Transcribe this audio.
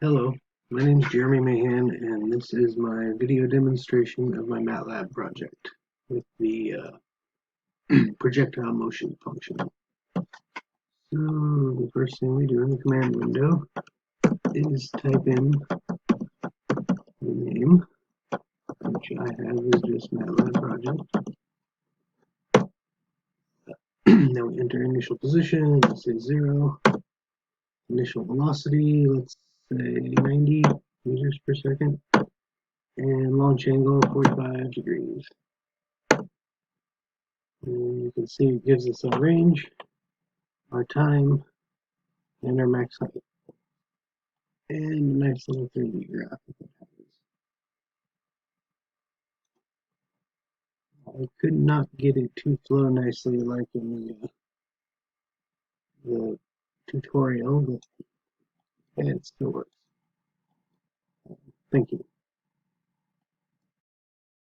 Hello, my name is Jeremy Mahan, and this is my video demonstration of my MATLAB project with the projectile motion function. So the first thing we do in the command window is type in the name, which I have is just MATLAB project. Then we enter initial position, let's say 0. Initial velocity, let's say 90 meters per second. And launch angle 45 degrees. And you can see it gives us our range, our time, and our max height. And a nice little 3D graph. I could not get it to flow nicely like in the tutorial, but it still works. Thank you.